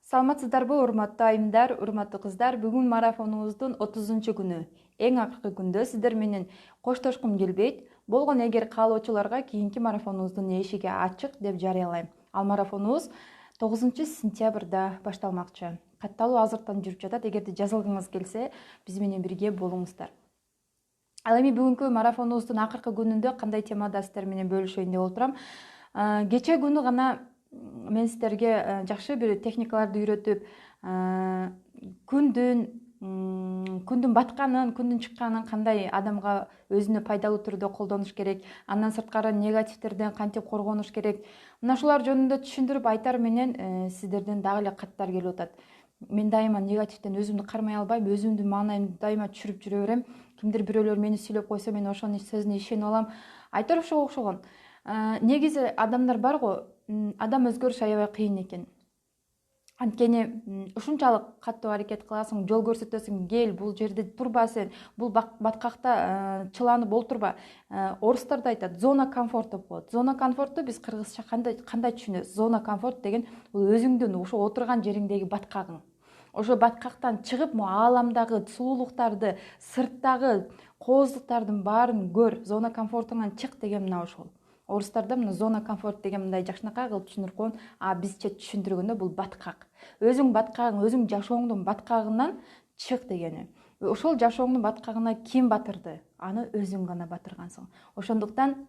Саламатсыздарбы, урматтуу айымдар, урматтуу кыздар. Бүгүн марафонубуздун 30-күнү. Эң акыркы күндө сиздер менен коштошкум келбейт. Болгон эгер каалоочуларга кийинки марафонубуздун эшиги ачык деп жарыялайм. Ал марафонубуз 9 сентябрда башталмакчы. Катталуу азыртан жүрүп жатат. Эгерде жазылгыңыз келсе, биз менен бирге болуңуздар. Ал эми бүгүнкү марафонубуздун акыркы күнүндө кандай темада сиздер менен бөлүшөйүн деп отурам. Кече күнү гана мен сиздерге жакшы бир техникаларды үйрөтүп, күндүн батканын, күндүн чыкканын кандай адамга өзүнө пайдалуу түрдө колдонуш керек, андан сырткары негативтерден кантип коргонуш керек. Мына ушулар жөнүндө түшүндүрүп айтар менен сиздерден дагы эле каттар келип атат. Мен дайыма негативден өзүмдү кармай албайм, өзүмдүн маанайымды дайыма түшүрүп жүрө берем. Кимдир бирөөлөр мени сүйлөп койсо, мен ошонун сөзүнө ишенип алам. Айтор ошого окшогон. Негизи адамдар бар го, адам өзгөрүш аябай кыйын экен. Анткени ушунчалык каттуу аракет кыласың, жол көрсөтөсүң, кел, бул жерде турба сен, бул баткакта чыланып олтурба. Орустар да айтат, зона комфорт деп коет. Зона комфортту биз кыргызча кандай түшүнөбүз? Зона комфорт деген бул өзүңдүн ошо отурган жериңдеги баткагың. Ошо баткактан чыгып, ааламдагы сулуулуктарды, сырттагы кооздуктардын баарын көр, зона комфортуңан чык деген мына ошол. Орустарда мына зона комфорт деген мындай жакшынакай кылып түшүндүрүп койгон, бизче түшүндүргөндө бул баткак. Өзүң баткагың, өзүң жашооңдун баткагынан чык дегени. Ошол жашооңдун баткагына ким батырды? Аны өзүң гана батыргансың. Ошондуктан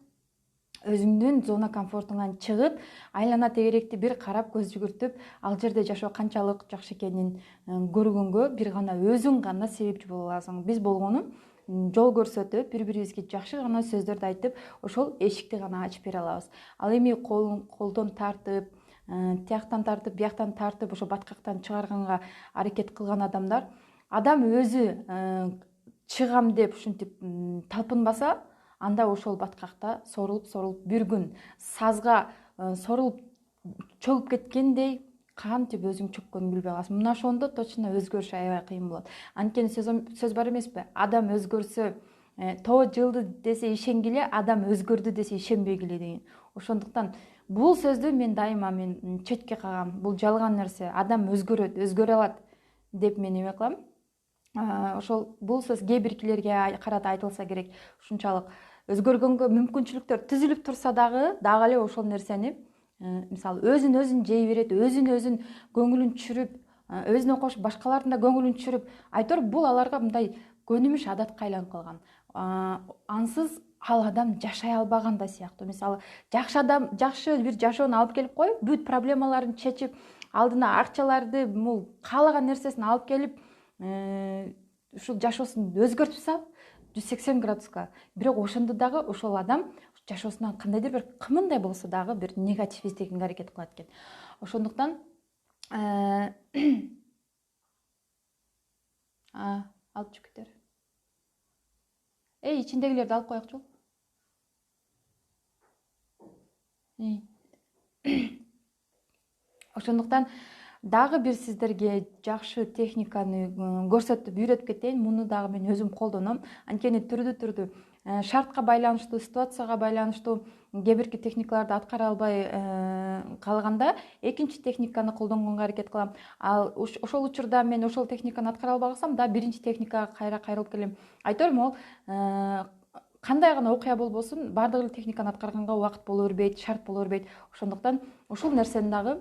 өзүңдүн зона комфортуңан чыгып, айлана тегеректи бир карап, көз жүгүртүп, ал жерде жашоо канчалык жакшы экенин көргөнгө бир гана өзүң гана себепчи боло аласың. Биз болгону жол көрсөтүп, бири-бирибизге жакшы гана сөздөрдү айтып, ошол эшикти гана ачып бере алабыз. Ал эми колдон тартып, тияктан тартып, бияктан тартып, ошо баткактан чыгарганга аракет кылган адамдар, адам өзү чыгам деп ушинтип талпынбаса, анда ошол баткакта сорулуп бир күн сазга сорулуп чөгүп кеткендей кантип өзүң чөккөнүн билбей каласың. Мына ошондо точно өзгөрүш аябай кыйын болот. Анткени сөз бар эмеспи? Адам өзгөрсө, тоо жылды десе ишенгиле, адам өзгөрдү десе ишенбегиле деген. Ошондуктан бул сөздү мен дайыма четке кагам. Бул жалган нерсе. Адам өзгөрөт, өзгөрө алат деп мен эме кылам. Ошол бул сөз кээ биркилерге карата айтылса керек. Ушунчалык өзгөргөнгө мүмкүнчүлүктөр түзүлүп турса дагы эле ошол нерсени, мисалы, өзүн жей берет, өзүн көңүлүн түшүрүп, өзүнө кошуп башкалардын да көңүлүн түшүрүп, айтор бул аларга мындай көнүмүш адатка айланып калган. Ансыз ал адам жашай албагандай сыяктуу. Мисалы, жакшы бир жашоону алып келип коюп, бүт проблемаларын чечип, алдына акчаларды, каалаган нерсесин алып келип, ушул жашоосун өзгөртүп салып, 180 градуска. Бирок ошондо дагы ошол адам жашоосунан кандайдыр бир кымындай болсо дагы бир негатив издегенге аракет кылат экен. Ошондуктан алып жүрүңүздөр. Ичиндегилерди алып коелучу. Ошондуктан дагы бир сиздерге жакшы техниканы көрсөтүп, үйрөтүп кетейин. Муну дагы мен өзүм колдоном. Анткени түрдүү шартка байланыштуу, ситуацияга байланыштуу кээ бирки техникаларды аткара албай калганда экинчи техниканы колдонгонго аракет кылам. Ал ошол учурда мен ошол техниканы аткара албай калсам да биринчи техникага кайрылып келем. Айтор могул кандай гана окуя болбосун, баардык эле техниканы аткарганга убакыт боло бербейт, шарт боло бербейт. Ошондуктан ушул нерсени дагы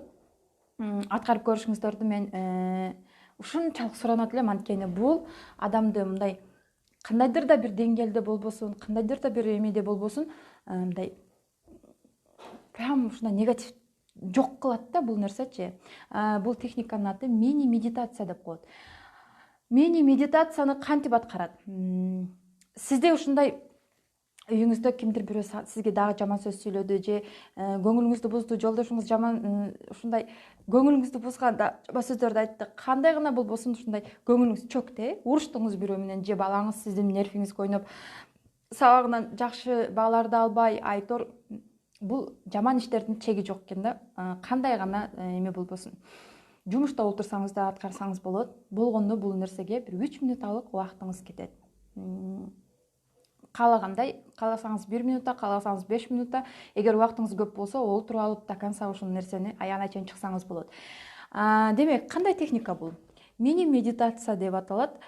аткарып көрүшүңүздөрдү мен ушунчалык суранат элем. Анткени бул адамды мындай кандайдыр да бир деңгээлде болбосун, кандайдыр да бир эмеде болбосун, мындай прям ушундай негатив жок кылат да бул нерсечи. Бул техниканын аты мини медитация деп коет. Мини медитацияны кантип аткарат? Сизде ушундай үйүңүздө кимдир бирөө сизге дагы жаман сөз сүйлөдү же көңүлүңүздү бузду, жолдошуңуз жаман ушундай көңүлүңүздү бузган жаман сөздөрдү айтты. Кандай гана болбосун ушундай көңүлүңүз чөктү, уруштуңуз бирөө менен же балаңыз сиздин нервиңизге ойноп, сабагынан жакшы бааларды албай, айтор бул жаман иштердин чеги жок экен да. Кандай гана эме болбосун. Жумушта отурсаңыз да аткарсаңыз болот. Болгондо бул нерсеге бир 3 минуталык убактыңыз кетет. кааласаңыз 1 минутта, кааласаңыз 5 минутта, эгер убактыңыз көп болсо олтуруп алып до конца ушул нерсени аягына чейин чыксаңыз болот. Демек, кандай техника бул? Мини медитация деп аталат.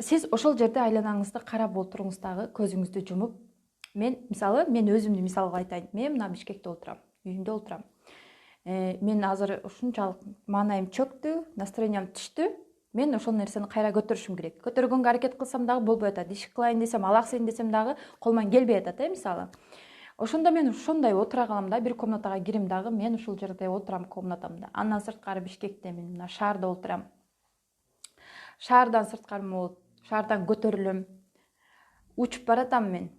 Сиз ошол жерде айланаңызды карап отуруңуз, дагы көзүңүздү жумуп. Мен өзүмдү мисалга айтайын. Мен мына Бишкекте отурам, үйүмдө отурам. Мен азыр ушунчалык маанайым чөктү, настроениям түштү. Мен ошол нерсени кайра көтөрүшүм керек. Көтөргөнгө аракет кылсам дагы болбой атат. Иш кылайын десем, алаксыйын десем дагы колуман келбей атат, мисалы. Ошондо мен ошондой отура калам да, бир комнатага кирим дагы, мен ушул жерде отурам комнатамда. Андан сырткары Бишкекте мен мына шаарда отурам. Шаардан сырткары могул, шаардан көтөрүлөм. Учуп баратам мен.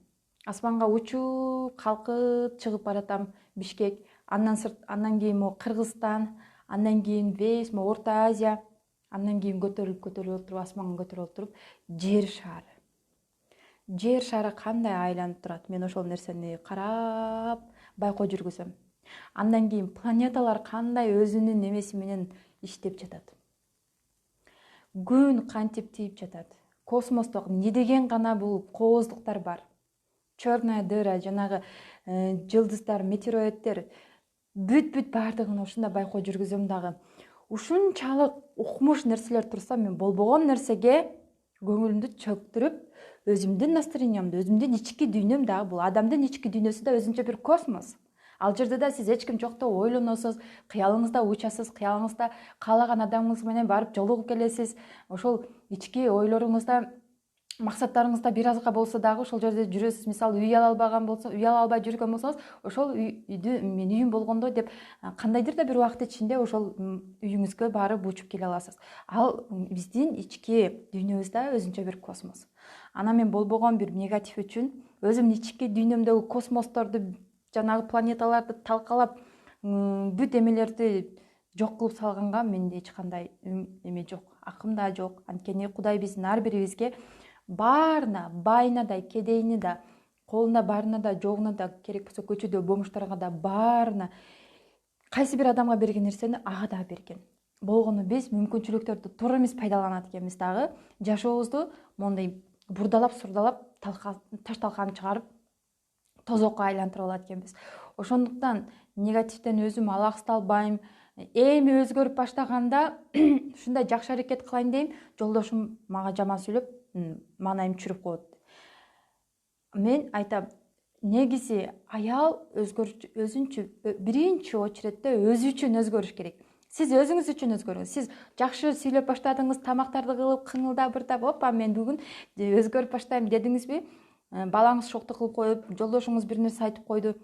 Асманга учуп, калкып чыгып баратам Бишкек. Андан кийин могу Кыргызстан, андан кийин весь могу Орто Азия, андан кийин көтөрүлүп отуруп, асманга көтөрүлүп отуруп, жер шары. Жер шары кандай айланып турат? Мен ошол нерсени карап байкоо жүргүзөм. Андан кийин планеталар кандай өзүнүн немеси менен иштеп жатат. Күн кантип тийип жатат. Космосто не деген гана бул кооздуктар бар. Черная дыра, жанагы жылдыздар, метеороидтер, бүт баардыгын ушундай байкоо жүргүзөм дагы. Ушунчалык укмуш нерселер турса, мен болбогон нерсеге көңүлүмдү чөктүрүп, өзүмдүн настроениямды, өзүмдүн ички дүйнөм дагы, бул адамдын ички дүйнөсү да өзүнчө бир космос. Ал жерде да сиз эч ким жокто ойлоносуз, кыялыңызда учасыз, кыялыңызда каалаган адамыңыз менен барып жолугуп келесиз. Ошол ички ойлоруңузда, максаттарыңызда бир азга болсо дагы ошол жерде жүрөсүз. Мисалы, үй ала албай жүргөн болсоңуз, ошол үйдү мен үйүм болгондо деп кандайдыр да бир убакыт ичинде ошол үйүңүзгө барып учуп келе аласыз. Ал биздин ички дүйнөбүз да өзүнчө бир космос. Анан мен болбогон бир негатив үчүн өзүмдүн ички дүйнөмдөгү космосторду, жанагы планеталарды талкалап, бүт эмелерди жок кылып салганга менде эч кандай эме жок, акым да жок. Анткени Кудай биздин ар бирибизге баарына, байына да, кедейине да, колунда барына да, жогуна да, керек болсо көчөдө бомуштарга да, баарына кайсы бир адамга берген нерсени ага да берген. Болгону биз мүмкүнчүлүктөрдү туура эмес пайдаланат экенбиз дагы. Жашообузду моундай бурдалап, сурдалап, таш талканып чыгарып, тозокко айлантырып алат экенбиз. Ошондуктан негативден өзүм алаксыталбайм. Эми өзгөрүп баштаганда ушундай жакшы аракет кылайын дейм, жолдошум мага жаман сүйлөп, маанайым чүрүп коет. Мен айтам, негизи аял өзүнчө биринчи очередде өзү үчүн өзгөрүш керек. Сиз өзүңүз үчүн өзгөрүңүз. Сиз жакшы сүйлөп баштадыңыз, тамактарды кылып, кыңылдап, быртап, опа, мен бүгүн өзгөрүп баштайм дедиңизби? Балаңыз шокту кылып коюп, жолдошуңуз бир нерсе айтып койду,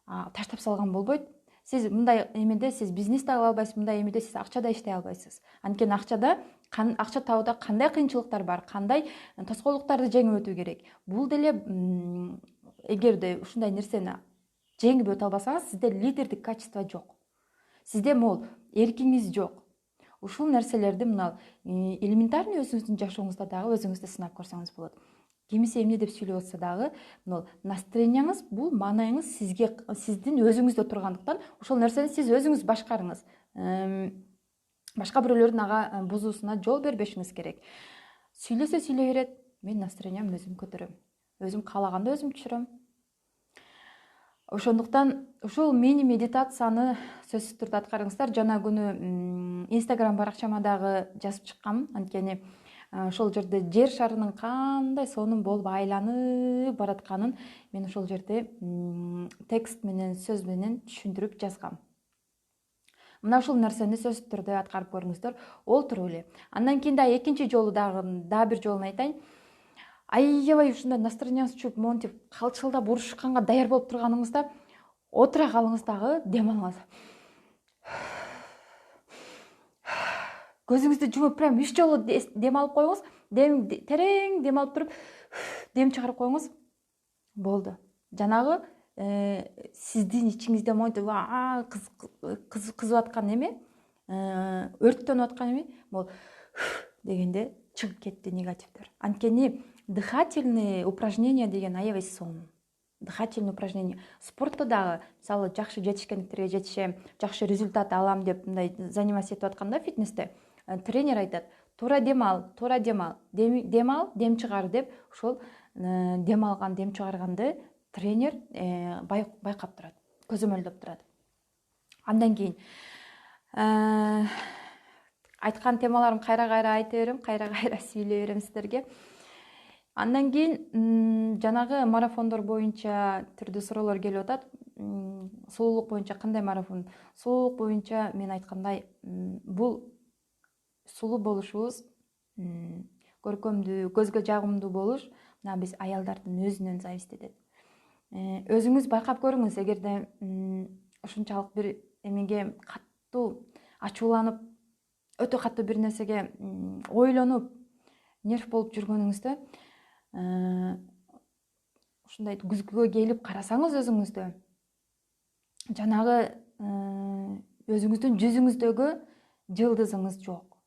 таштап салган болбойт. Сиз мындай эмеде сиз бизнес да кыла албайсыз, мындай эмеде сиз акча да иштей албайсыз. Анткени акча табууда кандай кыйынчылыктар бар, кандай тоскоолдуктарды жеңип өтүү керек. Бул деле эгерде ушундай нерсени жеңип өтө албасаңыз, сизде лидердик качество жок. Сизде могул эркиңиз жок. Ушул нерселерди мына элементарный өзүңүздүн жашооңузда дагы өзүңүздү сынап көрсөңүз болот. Кимиси эмне деп сүйлөп атса дагы, мына настроенияңыз, бул маанайыңыз сиздин өзүңүздө тургандыктан, ошол нерсени сиз өзүңүз башкарыңыз. Башка бирөөлөрдүн ага бузуусуна жол бербешиңиз керек. Сүйлөсө сүйлөй берет, мен настроениямды өзүм көтөрөм. Өзүм каалаганда өзүм түшүрөм. Ошондуктан ушул мини медитацияны сөзсүз түрдө аткарыңыздар. Жана күнү Instagram баракчама дагы жазып чыккам. Анткени ошол жерде жер шарынын кандай сонун болуп айланып баратканын мен ошол жерде текст менен, сөз менен түшүндүрүп жазгам. Мына ушул нерсени сөзсүз түрдө аткарып көрүңүздөр, олтуруп эле. Андан кийин дагы экинчи жолу дагы бир жолун айтайын. Аябай ушундай настроенияңыз чүп, монтип калчылдап урушканга даяр болуп турганыңызда отура калыңыз дагы, дем алыңыз. Көзүңүздү жумуп прям 3 жолу дем алып коюңуз. Терең дем алып туруп, дем чыгарып коюңуз. Болду. Жанагы сиздин ичиңизде монтип кызып аткан эме, өрттөнүп аткан эме, могул дегенде чыгып кетти негативдер. Анткени дыхательные упражнения деген аябай сонун. Дыхательные упражнения. Спортто дагы, мисалы, жакшы жетишкендиктерге жетишем, жакшы результат алам деп мындай заниматься этип атканда фитнесте, тренер айтат, туура дем ал, дем чыгар деп ошол дем алган, дем чыгарганды тренер байкап турат, көзөмөлдөп турат. Андан кийин айткан темаларым кайра айта берем, кайра сүйлөй берем сиздерге. Андан кийин жанагы марафондор боюнча түрдүү суроолор келип атат. Сулуулук боюнча кандай марафон? Сулуулук боюнча мен айткандай, бул сулуу болушубуз, көркөмдүү, көзгө жагымдуу болуш мына биз аялдардын өзүнөн зависит этет. Өзүңүз байкап көрүңүз, эгерде ушунчалык бир эмеге каттуу ачууланып, өтө каттуу бир нерсеге ойлонуп, нерв болуп жүргөнүңүздө, ушундай күзгүгө келип карасаңыз өзүңүздү, жанагы өзүңүздүн жүзүңүздөгү жылдызыңыз жок,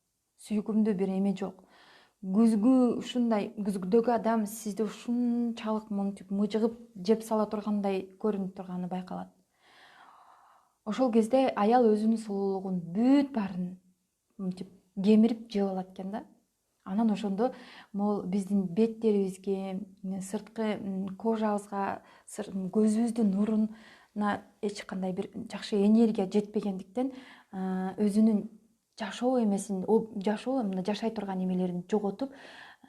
сүйкүмдүү бир эме жок. Күзгүдөгү адам сизди ушунчалык монтип мыжыгып жеп сала тургандай көрүнүп турганы байкалат. Ошол кезде аял өзүнүн сулуулугун бүт баарын монтип кемирип жеп алат экен да. Анан ошондо могул биздин беттерибизге, сырткы кожабызга, көзүбүздүн нуруна эч кандай бир жакшы энергия жетпегендиктен өзүнүн жашоо эмесин, мына жашай турган эмелерин жоготуп,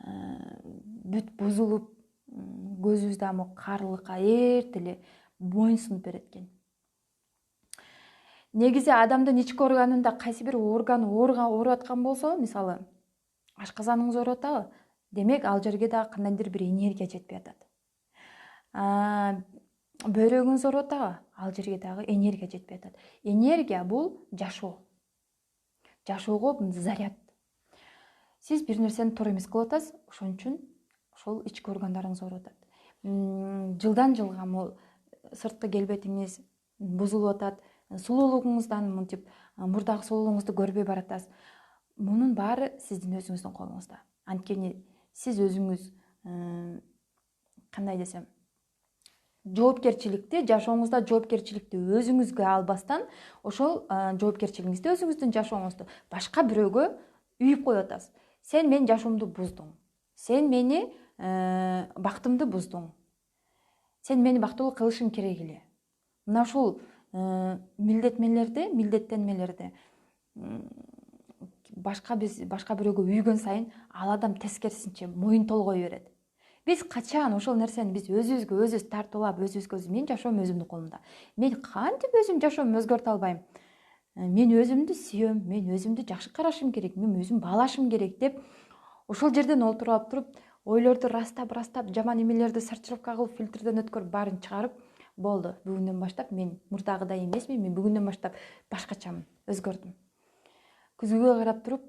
бүт бузулуп, көзүбүз дагы каарылыкка эрте эле моюнсунуп берет экен. Негизи адамдын ички органында кайсы бир орган ооруп аткан болсо, мисалы ашказаныңыз ооруп атабы, демек ал жерге дагы кандайдыр бир энергия жетпей атат. Бөйрөгүңүз ооруп атабы, ал жерге дагы энергия жетпей атат. Энергия бул жашоо. Жашоого заряд. Сиз бир нерсени туура эмес кылып атасыз, ошон үчүн ошол ички органдарыңыз ооруп атат. Жылдан жылга могул сырткы келбетиңиз бузулуп атат, сулуулугуңуздан мынтип мурдагы сулуулугуңузду көрбөй баратасыз. Мунун баары сиздин өзүңүздүн колуңузда. Анткени сиз өзүңүз кандай десем, жоопкерчиликти, жашооңузда жоопкерчиликти өзүңүзгө албастан, ошол жоопкерчилигиңизди, өзүңүздүн жашооңузду башка бирөөгө үйүп коюп атасыз. Сен менин жашоомду буздуң. Сен мени бактымды буздуң. Сен мени бактылуу кылышың керек эле. Мына ушул милдеттенмелерди башка бирөөгө үйгөн сайын ал адам тескерисинче моюн толгой берет. Биз качан ошол нерсени биз өзүбүзгө өзүбүз тартуулап, менин жашоом өзүмдүн колумда. Мен кантип өзүм жашоомду өзгөртө албайм? Мен өзүмдү сүйөм, мен өзүмдү жакшы карашым керек, мен өзүм баалашым керек деп ошол жерден олтуруп туруп, ойлорду растап, жаман эмелерди сортировка кылып, фильтрден өткөрүп, баарын чыгарып, болду. Бүгүндөн баштап мен мурдагыдай эмесмин, мен бүгүндөн баштап башкачамын, өзгөрдүм. Күзгүгө карап туруп,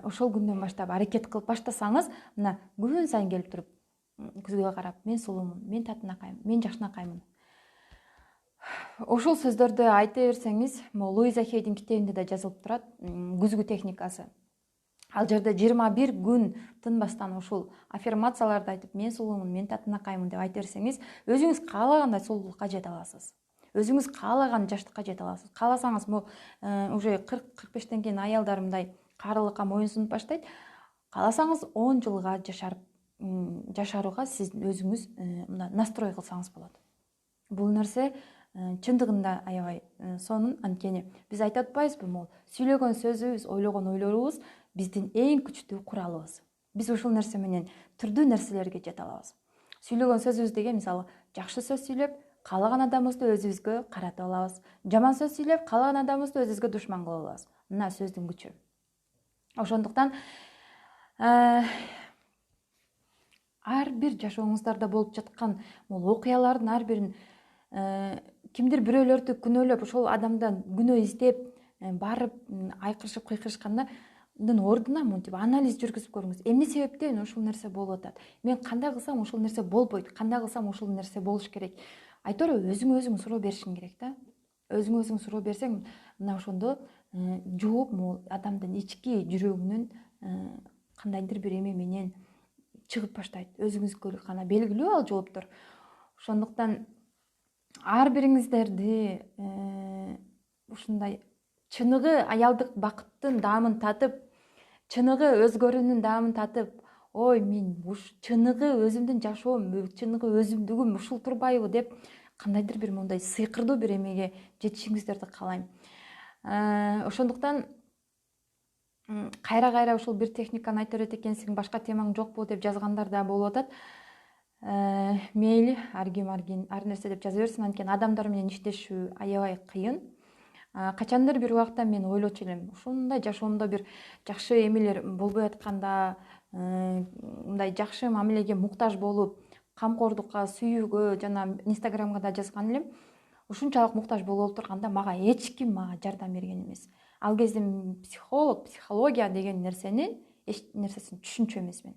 ошол күндөн баштап аракет кылып баштасаңыз, мына күн сайын келип туруп, күзгүгө карап, мен сулуумун, мен татынакаймын, мен жакшынакаймын. Ошол сөздөрдү айта берсеңиз, Луиза Хейдин китебинде да жазылып турат, күзгү техникасы. Ал жерде 21 күн тынбастан ушул аффирмацияларды айтып, мен сулуумун, мен татынакаймын деп айта берсеңиз, өзүңүз каалагандай сулуулукка жете аласыз. Өзүңүз каалаган жаштыкка жете аласыз. Кааласаңыз, уже 40-45тен кийин аялдар мындай каарылыкка моюнсунуп баштайт. Кааласаңыз 10 жылга жашарууга сиз өзүңүз мына настрой кылсаңыз болот. Бул нерсе чындыгында аябай сонун, анткени биз айтып атпайбызбы, сүйлөгөн сөзүбүз, ойлогон ойлорубуз биздин эң күчтүү куралыбыз. Биз ушул нерсе менен түрдүү нерселерге жете алабыз. Сүйлөгөн сөзүбүз деген, мисалы, жакшы сөз сүйлөп, каалаган адамыбызды өзүбүзгө каратып алабыз. Жаман сөз сүйлөп, каалаган адамыбызды өзүбүзгө душман кылып алабыз. Мына сөздүн күчү. Ошондуктан ар бир жашооңуздарда болуп жаткан окуялардын ар бирин кимдир бирөөлөрдү күнөөлөп, ошол адамдан күнөө издеп, барып айкырышып кыйкырышкандын ордуна монтип анализ жүргүзүп көрүңүз. Эмне себептен ушул нерсе болуп атат? Мен кандай кылсам ушул нерсе болбойт, кандай кылсам ушул нерсе болуш керек? Айтор өзүң суроо беришиң керек да. Өзүң суроо берсең, мына ошондо жооп адамдын ички жүрөгүнүн кандайдыр бир эме менен чыгып баштайт. Өзүңүзгө гана белгилүү ал жооптор. Ошондуктан ар бириңиздерди ушундай чыныгы аялдык бакыттын даамын татып, чыныгы өзгөрүүнүн даамын татып, ой мен чыныгы өзүмдүн жашоом, чыныгы өзүмдүгүм ушул турбайбы деп кандайдыр бир мондай сыйкырдуу бир эмеге жетишиңиздерди каалайм. Ошондуктан кайра ушул бир техниканы айта берет экенсиң, башка темаң жокпу деп жазгандар да болуп атат. Мейли, ар ким ар нерсе деп жаза берсин, анткени адамдар менен иштешүү аябай кыйын. Качандыр бир убакта мен ойлочу элем, ушундай жашоомдо бир жакшы эмелер болбой атканда, мындай жакшы мамилеге муктаж болуп, камкордукка, сүйүүгө, жана Инстаграмга да жазган элем. Ушунчалык муктаж болуп турганда мага эч ким жардам берген эмес. Ал кезде психология деген нерсени эч нерсесин түшүнчү эмесмин.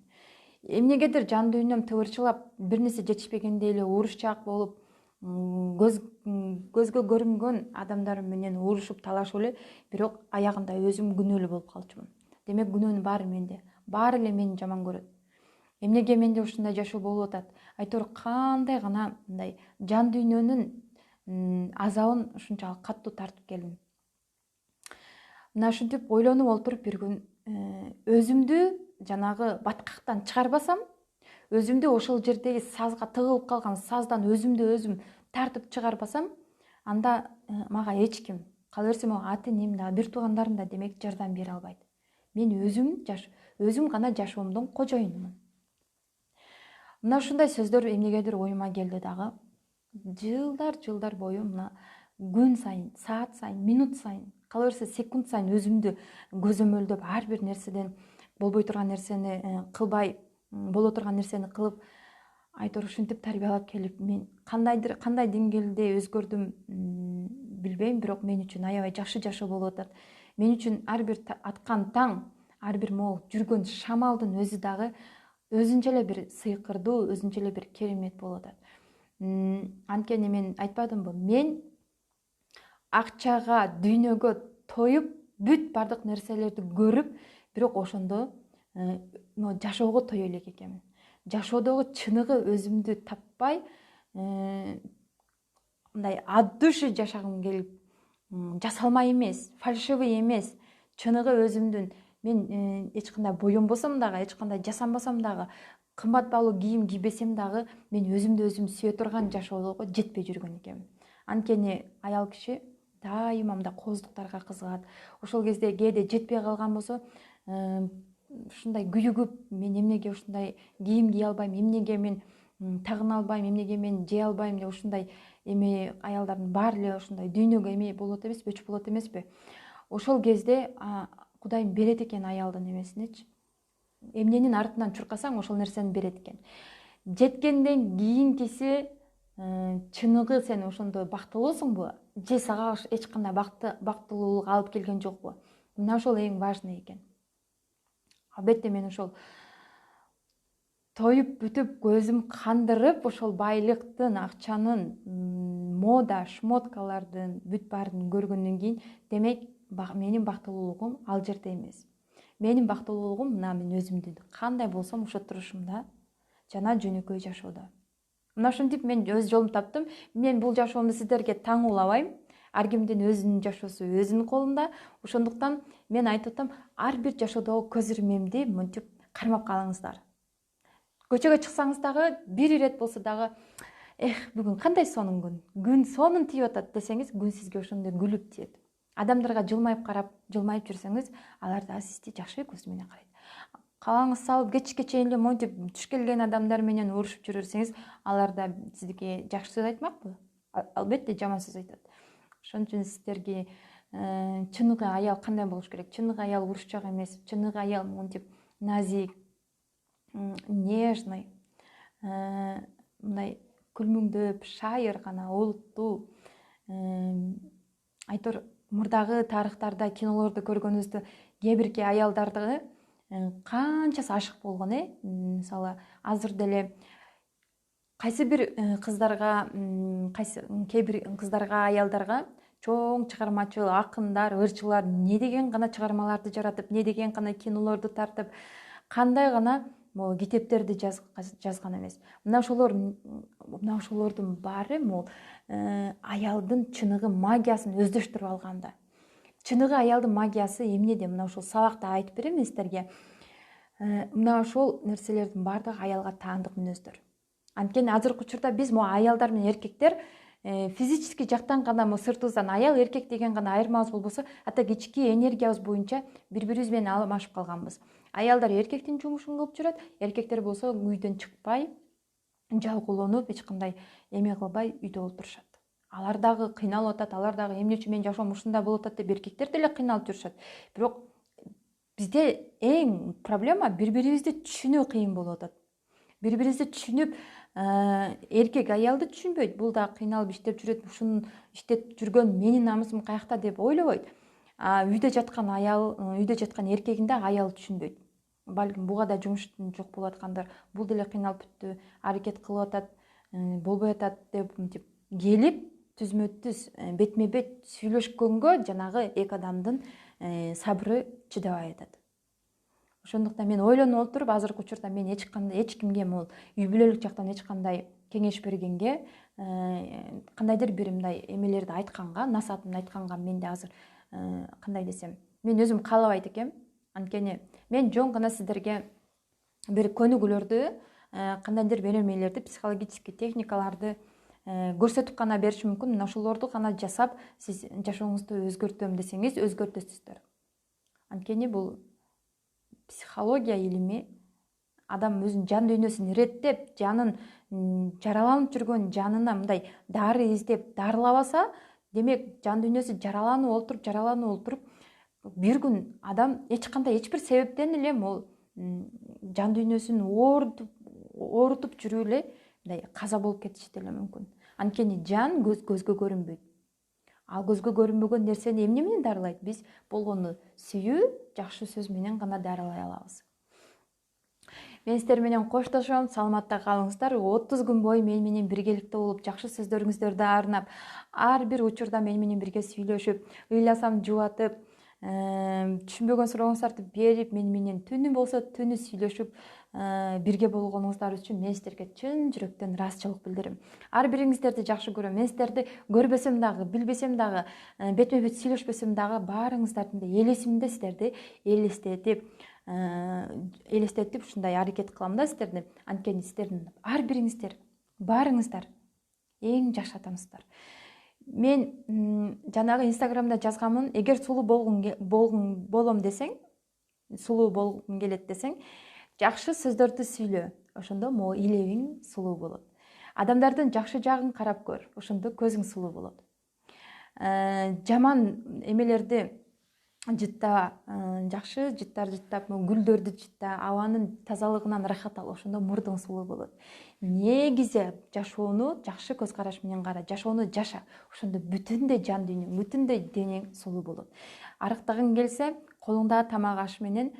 Эмнегедир жан дүйнөм тыбырчылап, бир нерсе жетишпегендей эле урушчаак болуп, көзгө көрүнгөн адамдар менен урушуп талашып эле, бирок аягында өзүм күнөөлүү болуп калчумун. Демек күнөөнүн баары менде. Баары эле мени жаман көрөт. Эмнеге менде ушундай жашоо болуп атат? Айтор кандай гана мындай жан дүйнөнүн азабын ушунчалык каттуу тартып келдим. Мына ушинтип ойлонуп олтуруп бир күн өзүмдү жанагы баткактан чыгарбасам, өзүмдү ошол жердеги сазга тыгылып калган саздан өзүм тартып чыгарбасам, анда мага эч ким, кала берсе могу ата энем да, бир туугандарым да демек жардам бере албайт. Мен өзүм гана жашоомдун кожоюнумун. Мына ушундай сөздөр эмнегедир оюма келди дагы. Жылдар бою мына күн сайын, саат сайын, минут сайын, кала берсе секунд сайын өзүмдү көзөмөлдөп, ар бир нерседен болбой турган нерсени кылбай, боло турган нерсени кылып, айтор ушинтип тарбиялап келип, мен кандай деңгээлде өзгөрдүм билбейм, бирок мен үчүн аябай жакшы жашоо болуп атат. Мен үчүн ар бир аткан таң, ар бир могу жүргөн шамалдын өзү дагы өзүнчө эле бир сыйкырдуу, өзүнчө эле бир керемет болуп атат. Анткени мен айтпадымбы, мен акчага, дүйнөгө тоюп, бүт бардык нерселерди көрүп, бирок ошондо жашоого тое элек экенмин. Жашоодогу чыныгы өзүмдү таппай, мындай от души жашагым келип, жасалмай эмес, фальшивый эмес, чыныгы өзүмдүн, мен эч кандай боенбосом дагы, эч кандай жасанбасам дагы, кымбат баалуу кийим кийбесем дагы, мен өзүмдү өзүм сүйө турган жашоого жетпей жүргөн экенмин. Анткени аял киши дайыма мындай кооздуктарга кызыгат. Ошол кезде кээде жетпей калган болсо, ушундай күйүгүп, мен эмнеге ушундай кийим кие албайм, эмнеге мен тагына албайм, эмнеге мен жей албайм деп ушундай эме аялдардын баары эле ушундай дүйнөгө эме болот эмеспи, өчүп болот эмеспи? Ошол кезде Кудайым берет экен аялдын эмесиничи. Эмненин артынан чуркасаң, ошол нерсени берет экен. Жеткенден кийинкиси чыныгы сен ошондо бактылуусуңбу? Же сага эч кандай бактылуулук алып келген жокпу? Мына ошол эң важный экен. Албетте мен ошол тоюп бүтүп, көзүм кандырып, ошол байлыктын, акчанын, мода, шмоткалардын бүт баарын көргөндөн кийин, демек менин бактылуулугум ал жерде эмес. Менин бактылуулугум мына мен өзүмдү кандай болсом ошо турушумда жана жөнөкөй жашоодо. Мына ушинтип мен өз жолумду таптым. Мен бул жашоомду сиздерге таң улабайм. Ар кимдин өзүнүн жашоосу өзүнүн колунда. Ошондуктан мен айтып атам, ар бир жашоодогу көз ирмемди мынтип кармап калыңыздар. Көчөгө чыксаңыз дагы, бир ирет болсо дагы, бүгүн кандай сонун күн, күн сонун тийип атат десеңиз, күн сизге ошондой күлүп тиет. Адамдарга жылмайып карап, жылмайып жүрсөңүз, алар да сизди жакшы көз менен карайт. Калаңыз салып, кечке чейин эле монтип туш келген адамдар менен урушуп жүрө берсеңиз, алар да сизге жакшы сөз айтмакпы? Албетте жаман сөз айтат. Ошон үчүн сиздерге чыныгы аял кандай болуш керек? Чыныгы аял урушчак эмес, чыныгы аял монтип назик, нежный, мындай күлмүңдөп, шайыр гана, олуттуу. Айтор мурдагы тарыхтарда, кинолордо көргөнүбүздө кээ бирки аялдарды канчасы ашык болгон, мисалы азыр деле кайсы бир кыздарга, кээ бир кыздарга, аялдарга чоң чыгармачыл акындар, ырчылар не деген гана чыгармаларды жаратып, не деген гана кинолорду тартып, кандай гана могу китептерди жазган эмес. Мына ошолордун баары могу аялдын чыныгы магиясын өздөштүрүп алганда. Чыныгы аялдын магиясы эмнеде? Мына ушул сабакта айтып берем сиздерге. Мына ошол нерселердин баардыгы аялга таандык мүнөздөр. Анткени азыркы учурда биз могу аялдар менен эркектер физический жактан гана сыртыбыздан аял эркек деген гана айырмабыз болбосо, атак ички энергиябыз боюнча бири-бирибиз менен алмашып калганбыз. Аялдар эркектин жумушун кылып жүрөт, эркектер болсо үйдөн чыкпай, жалгоолонуп, эч кандай эме кылбай үйдө отурушат. Алар дагы кыйналып атат, алар дагы эмне үчүн менин жашоом ушундай болуп атат деп эркектер деле кыйналып жүрүшөт. Бирок бизде эң проблема бири-бирибизди түшүнүү кыйын болуп атат. Бири-бирибизди түшүнүп, эркек аялды түшүнбөйт. Бул да кыйналып иштеп жүрөт, ушуну иштеп жүргөн менин намысым каякта деп ойлобойт. Үйдө жаткан эркегин да аял түшүнбөйт. Балким буга да жумуш жок болуп аткандыр. Бул деле кыйналып бүттү, аракет кылып атат, болбой атат деп келип түзмө-түз бетме-бет сүйлөшкөнгө жанагы эки адамдын сабыры чыдабай атат. Ошондуктан мен ойлонуп отуруп, азыркы учурда мен эч кимге могул үй бүлөлүк жактан эч кандай кеңеш бергенге, кандайдыр бир мындай эмелерди айтканга, насаатымды айтканга менде азыр кандай десем, мен өзүм каалабайт экенмин. Анткени мен жөн гана сиздерге бир көнүгүүлөрдү, кандайдыр бир эмелерди, психологический техникаларды көрсөтүп гана беришим мүмкүн. Мына ошолорду гана жасап, сиз жашооңузду өзгөртөм десеңиз, өзгөртөсүздөр. Анткени бул психология илими адам өзүнүн жан дүйнөсүн иреттеп, жанын жараланып жүргөн жанына мындай дары издеп дарылабаса, демек жан дүйнөсү жараланып олтуруп, бир күн адам эч бир себептен эле могул жан дүйнөсүн оорутуп жүрүп эле мындай каза болуп кетиши деле мүмкүн. Анткени жан көзгө көрүнбөйт. Ал көзгө көрүнбөгөн нерсени эмне менен дарылайт? Биз болгону сүйүү, жакшы сөз менен гана дарылай алабыз. Мен сиздер менен коштошом, саламатта калыңыздар. 30 күн бою мен менен биргеликте болуп, жакшы сөздөрүңүздөрдү арнап, ар бир учурда мен менен бирге сүйлөшүп, ыйласам жубатып, түшүнбөгөн сурооңуздарды берип, мен менен түнү болсо түнү сүйлөшүп, бирге болгонуңуздар үчүн мен сиздерге чын жүрөктөн ыраазычылык билдирем. Ар бириңиздерди жакшы көрөм. Мен сиздерди көрбөсөм дагы, билбесем дагы, бетме-бет сүйлөшпөсөм дагы, баарыңыздардын да элесимде сиздерди элестетип ушундай аракет кылам да сиздерди. Анткени сиздердин ар бириңиздер, баарыңыздар эң жакшы адамсыздар. Мен жанагы инстаграмда жазганмын, эгер сулуу болом десең, сулуу болгуң келет десең, жакшы сөздөрдү сүйлө, ошондо могу илебиң сулуу болот. Адамдардын жакшы жагын карап көр, ошондо көзүң сулуу болот. Жаман эмелерди жытта, жакшы жыттар жыттап, гүлдөрдү жытта, абанын тазалыгынан ырахат ал, ошондо мурдуң сулуу болот. Негизи жашоону жакшы көз караш менен кара, жашоону жаша, ошондо бүтүндөй жан дүйнөң, бүтүндөй денең сулуу болот. Арыктагың келсе, колуңдагы тамак аш менен,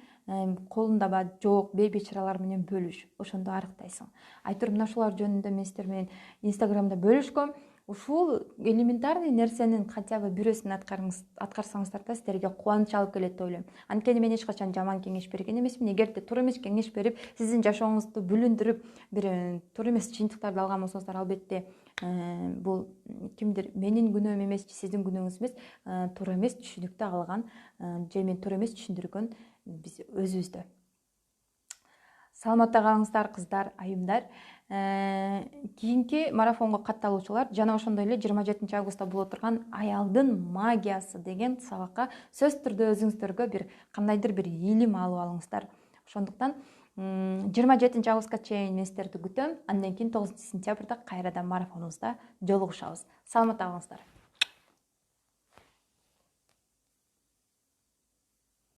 колуңда жок бей-бечаралар менен бөлүш, ошондо арыктайсың. Айтор мына ушулар жөнүндө мен сиздер менен инстаграмда бөлүшкөм. Ушул элементарный нерсенин хотя бы бирөөсүн аткарсаңыздар да сиздерге кубаныч алып келет деп ойлойм. Анткени мен эч качан жаман кеңеш берген эмесмин. Эгерде туура эмес кеңеш берип, сиздин жашооңузду бүлүндүрүп, бир туура эмес чыйынтыктарды алган болсоңуздар, албетте бул кимдир менин күнөөм эмес, сиздин күнөөңүз эмес, туура эмес түшүнүктү алган же мен туура эмес түшүндүргөн биз өзүбүздө. Саламатта калыңыздар кыздар, айымдар. Кийинки марафонго катталуучулар жана ошондой эле 27 августта боло турган аялдын магиясы деген сабакка сөзсүз түрдө өзүңүздөргө бир кандайдыр бир илим алып алыңыздар. Ошондуктан 27 августка чейин мен сиздерди күтөм. Андан кийин 9 сентябрда кайрадан марафонубузда жолугушабыз. Саламатта калыңыздар.